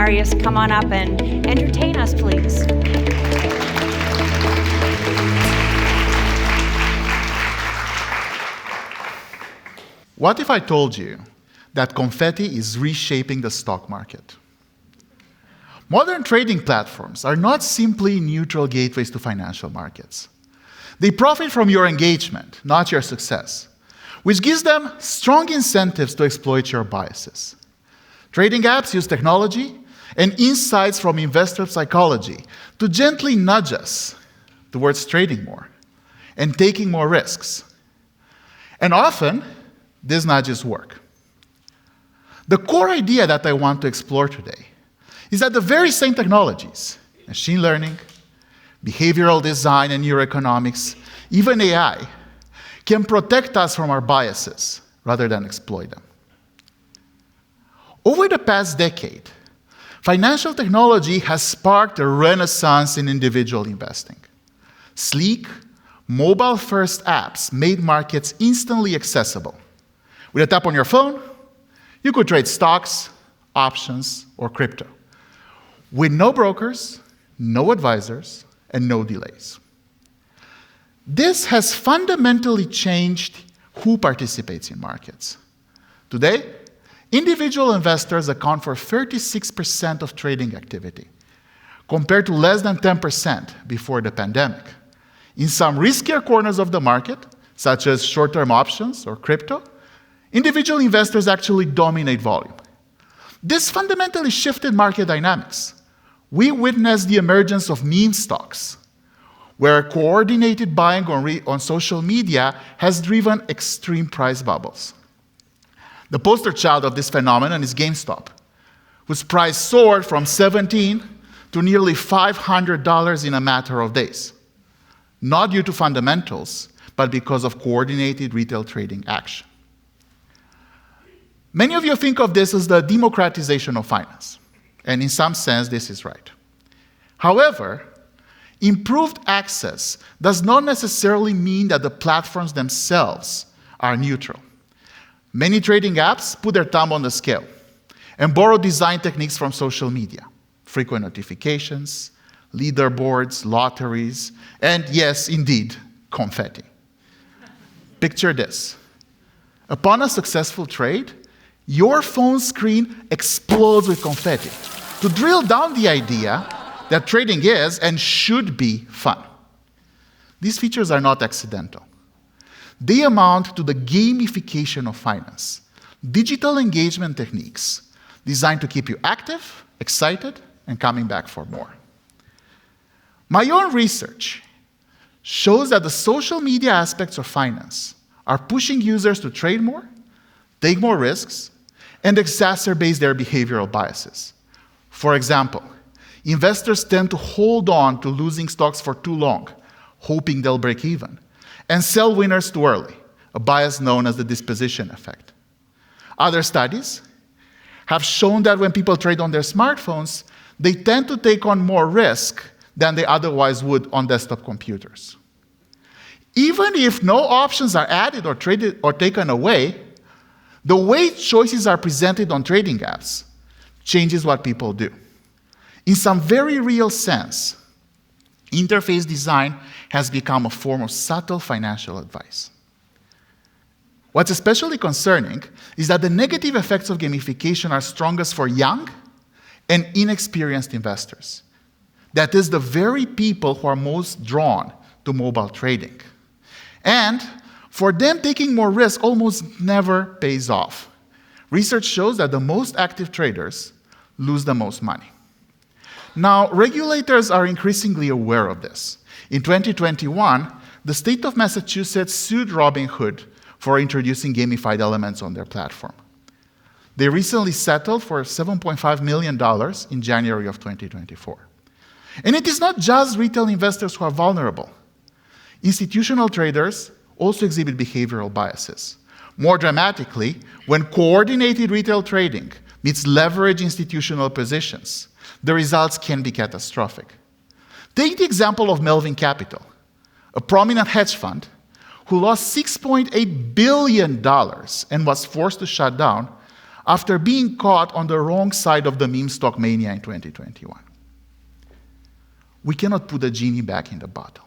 Marius come on up and entertain us, please. What if I told you that confetti is reshaping the stock market? Modern trading platforms are not simply neutral gateways to financial markets. They profit from your engagement, not your success, which gives them strong incentives to exploit your biases. Trading apps use technology and insights from investor psychology to gently nudge us towards trading more and taking more risks. And often, these nudges work. The core idea that I want to explore today is that the very same technologies, machine learning, behavioral design and neuroeconomics, even AI, can protect us from our biases rather than exploit them. Over the past decade, financial technology has sparked a renaissance in individual investing. Sleek, mobile-first apps made markets instantly accessible. With a tap on your phone, you could trade stocks, options, or crypto, with no brokers, no advisors, and no delays. This has fundamentally changed who participates in markets. Today, individual investors account for 36% of trading activity, compared to less than 10% before the pandemic. In some riskier corners of the market, such as short-term options or crypto, individual investors actually dominate volume. This fundamentally shifted market dynamics. We witnessed the emergence of meme stocks, where coordinated buying on social media has driven extreme price bubbles. The poster child of this phenomenon is GameStop, whose price soared from $17 to nearly $500 in a matter of days, not due to fundamentals, but because of coordinated retail trading action. Many of you think of this as the democratization of finance, and in some sense, this is right. However, improved access does not necessarily mean that the platforms themselves are neutral. Many trading apps put their thumb on the scale and borrow design techniques from social media, frequent notifications, leaderboards, lotteries, and yes, indeed, confetti. Picture this. Upon a successful trade, your phone screen explodes with confetti to drill down the idea that trading is and should be fun. These features are not accidental. They amount to the gamification of finance, digital engagement techniques designed to keep you active, excited, and coming back for more. My own research shows that the social media aspects of finance are pushing users to trade more, take more risks, and exacerbate their behavioral biases. For example, investors tend to hold on to losing stocks for too long, hoping they'll break even, and sell winners too early, a bias known as the disposition effect. Other studies have shown that when people trade on their smartphones, they tend to take on more risk than they otherwise would on desktop computers. Even if no options are added or traded or taken away, the way choices are presented on trading apps changes what people do. In some very real sense, interface design has become a form of subtle financial advice. What's especially concerning is that the negative effects of gamification are strongest for young and inexperienced investors. That is, the very people who are most drawn to mobile trading. And for them, taking more risk almost never pays off. Research shows that the most active traders lose the most money. Now, regulators are increasingly aware of this. In 2021, the state of Massachusetts sued Robinhood for introducing gamified elements on their platform. They recently settled for $7.5 million in January of 2024. And it is not just retail investors who are vulnerable. Institutional traders also exhibit behavioral biases. More dramatically, when coordinated retail trading meets leveraged institutional positions, the results can be catastrophic. Take the example of Melvin Capital, a prominent hedge fund who lost $6.8 billion and was forced to shut down after being caught on the wrong side of the meme stock mania in 2021. We cannot put the genie back in the bottle.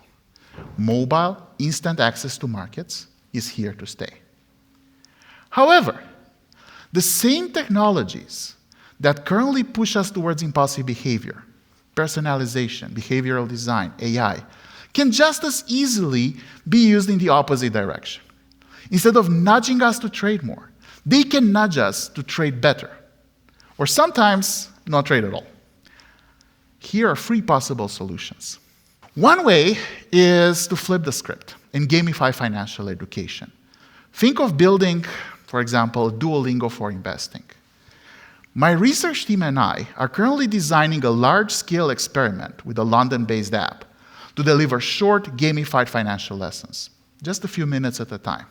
Mobile, instant access to markets is here to stay. However, the same technologies that currently push us towards impulsive behavior, personalization, behavioral design, AI, can just as easily be used in the opposite direction. Instead of nudging us to trade more, they can nudge us to trade better, or sometimes not trade at all. Here are 3 possible solutions. One way is to flip the script and gamify financial education. Think of building, for example, Duolingo for investing. My research team and I are currently designing a large-scale experiment with a London-based app to deliver short, gamified financial lessons, just a few minutes at a time.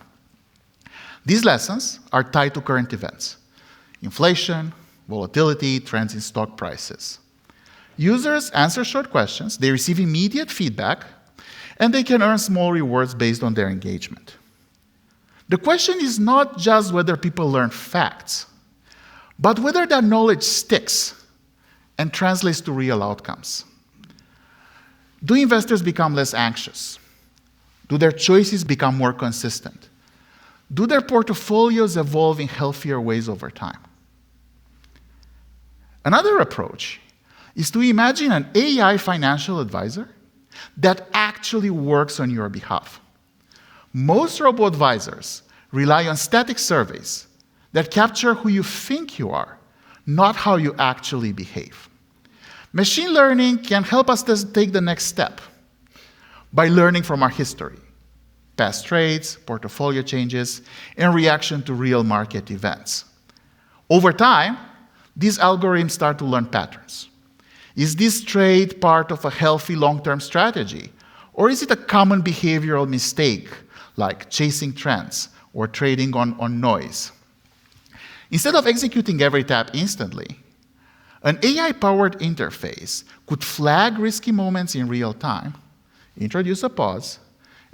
These lessons are tied to current events: inflation, volatility, trends in stock prices. Users answer short questions, they receive immediate feedback, and they can earn small rewards based on their engagement. The question is not just whether people learn facts, but whether that knowledge sticks and translates to real outcomes. Do investors become less anxious? Do their choices become more consistent? Do their portfolios evolve in healthier ways over time? Another approach is to imagine an AI financial advisor that actually works on your behalf. Most robo-advisors rely on static surveys that capture who you think you are, not how you actually behave. Machine learning can help us take the next step by learning from our history, past trades, portfolio changes, and reaction to real market events. Over time, these algorithms start to learn patterns. Is this trade part of a healthy long-term strategy? Or is it a common behavioral mistake, like chasing trends or trading on noise? Instead of executing every tap instantly, an AI-powered interface could flag risky moments in real time, introduce a pause,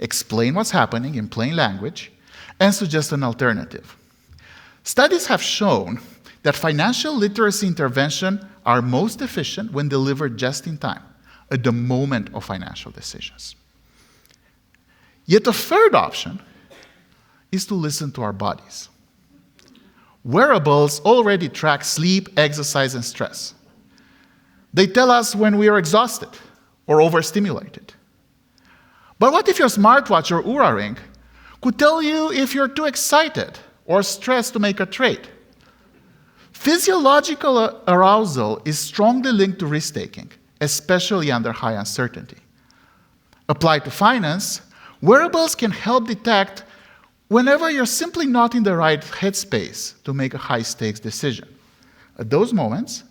explain what's happening in plain language, and suggest an alternative. Studies have shown that financial literacy interventions are most efficient when delivered just in time, at the moment of financial decisions. Yet a third option is to listen to our bodies. Wearables already track sleep, exercise, and stress. They tell us when we are exhausted or overstimulated. But what if your smartwatch or Oura Ring could tell you if you're too excited or stressed to make a trade? Physiological arousal is strongly linked to risk-taking, especially under high uncertainty. Applied to finance, wearables can help detect whenever you're simply not in the right headspace to make a high-stakes decision. At those moments,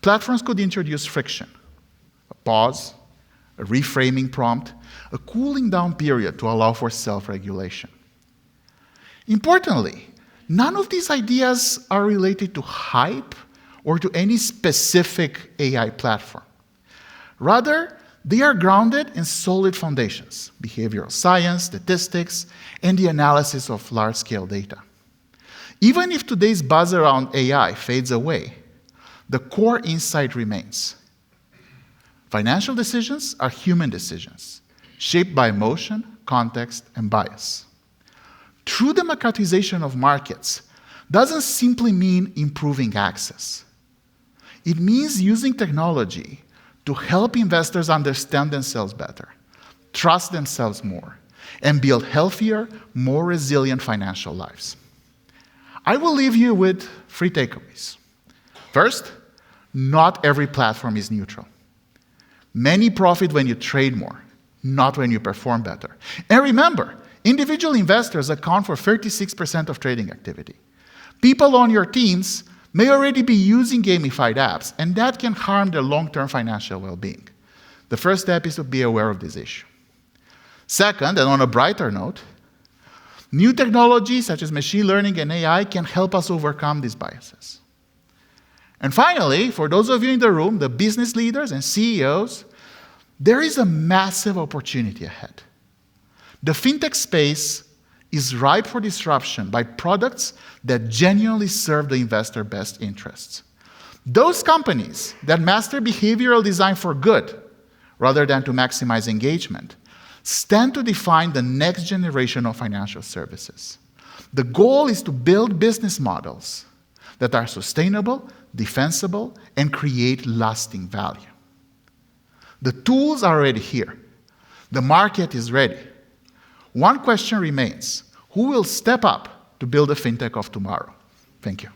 platforms could introduce friction, a pause, a reframing prompt, a cooling down period to allow for self-regulation. Importantly, none of these ideas are related to hype or to any specific AI platform. Rather, they are grounded in solid foundations: behavioral science, statistics, and the analysis of large-scale data. Even if today's buzz around AI fades away, the core insight remains. Financial decisions are human decisions, shaped by emotion, context, and bias. True democratization of markets doesn't simply mean improving access. It means using technology to help investors understand themselves better, trust themselves more, and build healthier, more resilient financial lives. I will leave you with 3 takeaways. First, not every platform is neutral. Many profit when you trade more, not when you perform better. And remember, individual investors account for 36% of trading activity. People on your teams may already be using gamified apps, and that can harm their long-term financial well-being. The first step is to be aware of this issue. Second, and on a brighter note, new technologies such as machine learning and AI can help us overcome these biases. And finally, for those of you in the room, the business leaders and CEOs, there is a massive opportunity ahead. The fintech space is ripe for disruption by products that genuinely serve the investor best interests. Those companies that master behavioral design for good, rather than to maximize engagement, stand to define the next generation of financial services. The goal is to build business models that are sustainable, defensible, and create lasting value. The tools are already here. The market is ready. One question remains: who will step up to build the fintech of tomorrow? Thank you.